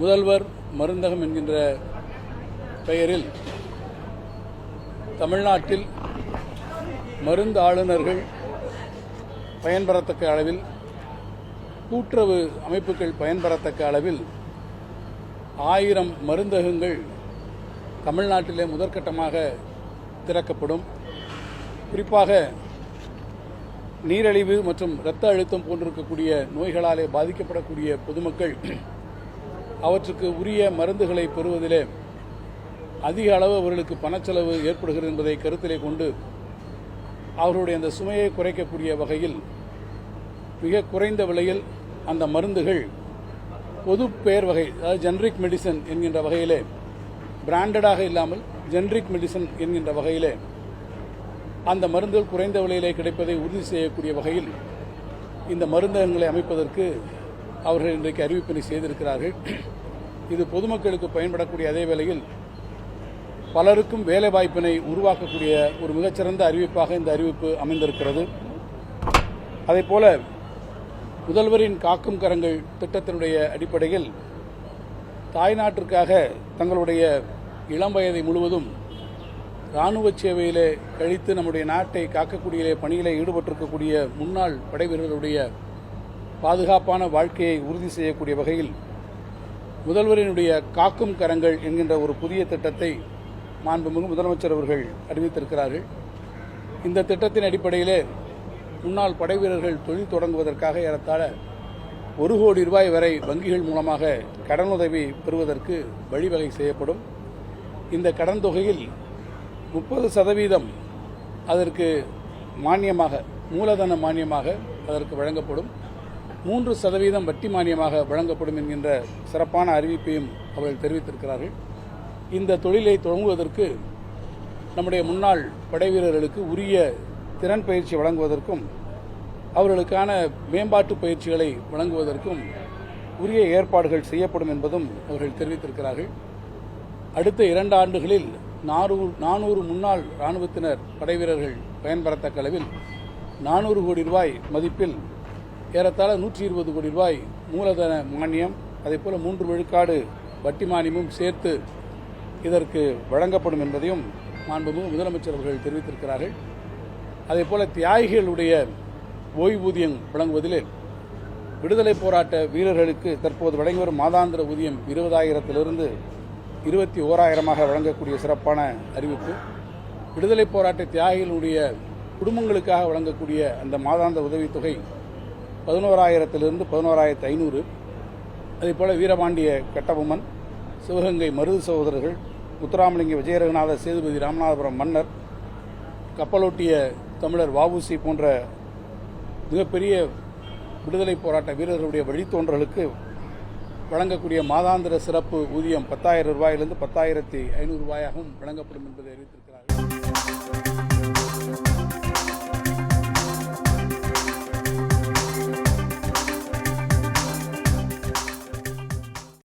முதல்வர் மருந்தகம் என்கின்ற பெயரில் தமிழ்நாட்டில் மருந்து ஆளுநர்கள் பயன்பெறத்தக்க அளவில், கூட்டுறவு அமைப்புகள் பயன்பெறத்தக்க அளவில் 1000 மருந்தகங்கள் தமிழ்நாட்டிலே முதற்கட்டமாக திறக்கப்படும். குறிப்பாக நீரிழிவு மற்றும் இரத்த அழுத்தம் போன்றிருக்கக்கூடிய நோய்களாலே பாதிக்கப்படக்கூடிய பொதுமக்கள் அவற்றுக்கு உரிய மருந்துகளை பெறுவதிலே அதிக அளவு அவர்களுக்கு பணச்செலவு ஏற்படுகிறது என்பதை கருத்திலே கொண்டு அவர்களுடைய அந்த சுமையை குறைக்கக்கூடிய வகையில் மிக குறைந்த விலையில் அந்த மருந்துகள் பொது பெயர் வகை, அதாவது ஜெனரிக் மெடிசன் என்கின்ற வகையிலே, பிராண்டடாக இல்லாமல் ஜெனரிக் மெடிசன் என்கின்ற வகையிலே அந்த மருந்துகள் குறைந்த விலையிலே கிடைப்பதை உறுதி செய்யக்கூடிய வகையில் இந்த மருந்தகங்களை அமைப்பதற்கு அவர்கள் இன்றைக்கு அறிவிப்பினை செய்திருக்கிறார்கள். இது பொதுமக்களுக்கு பயன்படக்கூடிய அதே வேளையில் பலருக்கும் வேலைவாய்ப்பினை உருவாக்கக்கூடிய ஒரு மிகச்சிறந்த அறிவிப்பாக இந்த அறிவிப்பு அமைந்திருக்கிறது. அதேபோல முதல்வரின் காக்கும் கரங்கள் திட்டத்தினுடைய அடிப்படையில் தாய்நாட்டிற்காக தங்களுடைய இளம் வயதை முழுவதும் இராணுவ சேவையிலே கழித்து நம்முடைய நாட்டை காக்கக்கூடிய பணியிலே ஈடுபட்டிருக்கக்கூடிய முன்னாள் படைவீரர்களுடைய பாதுகாப்பான வாழ்க்கையை உறுதி செய்யக்கூடிய வகையில் முதல்வரினுடைய காக்கும் கரங்கள் என்கின்ற ஒரு புதிய திட்டத்தை மாண்புமிகு முதலமைச்சர் அவர்கள் அறிவித்திருக்கிறார்கள். இந்த திட்டத்தின் அடிப்படையிலே முன்னாள் படைவீரர்கள் தொழில் தொடங்குவதற்காக ஏறத்தாழ 1 கோடி ரூபாய் வரை வங்கிகள் மூலமாக கடனுதவி பெறுவதற்கு வழிவகை செய்யப்படும். இந்த கடன் தொகையில் 30% அதற்கு மானியமாக, மூலதன மானியமாக அதற்கு வழங்கப்படும். 3% வட்டி மானியமாக வழங்கப்படும் என்கின்ற சிறப்பான அறிவிப்பையும் அவர்கள் தெரிவித்திருக்கிறார்கள். இந்த தொழிலை தொடங்குவதற்கு நம்முடைய முன்னாள் படைவீரர்களுக்கு உரிய திறன் பயிற்சி வழங்குவதற்கும் அவர்களுக்கான மேம்பாட்டு பயிற்சிகளை வழங்குவதற்கும் உரிய ஏற்பாடுகள் செய்யப்படும் என்பதும் அவர்கள் தெரிவித்திருக்கிறார்கள். அடுத்த 2 ஆண்டுகளில் 400 முன்னாள் இராணுவத்தினர் படைவீரர்கள் பயன்பெறத்தக்க அளவில் 400 கோடி ரூபாய் மதிப்பில் ஏறத்தாழ 120 கோடி ரூபாய் மூலதன மானியம், அதேபோல 3 விழுக்காடு வட்டி மானியமும் சேர்த்து இதற்கு வழங்கப்படும் என்பதையும் மாண்புமிகு முதலமைச்சர் அவர்கள் தெரிவித்திருக்கிறார்கள். அதேபோல தியாகிகளுடைய ஓய்வூதியம் வழங்குவதிலே விடுதலை போராட்ட வீரர்களுக்கு தற்போது வழங்கி வரும் மாதாந்திர ஊதியம் 20,000 21,000 வழங்கக்கூடிய சிறப்பான அறிவிப்பு. விடுதலை போராட்ட தியாகிகளுடைய குடும்பங்களுக்காக வழங்கக்கூடிய அந்த மாதாந்திர உதவித்தொகை 11,000 11,500. அதேபோல வீரபாண்டிய கட்டபொம்மன், சிவகங்கை மருது சகோதரர்கள், முத்துராமலிங்க விஜயரகுநாத சேதுபதி ராமநாதபுரம் மன்னர், கப்பலோட்டிய தமிழர் வஉசி போன்ற மிகப்பெரிய விடுதலை போராட்ட வீரர்களுடைய வழித்தோன்றலுக்கு வழங்கக்கூடிய மாதாந்திர சிறப்பு ஊதியம் 10,000 ரூபாயிலிருந்து 10,500 ரூபாயாகவும் வழங்கப்படும் என்பதை அறிவித்திருக்கிறார்கள்.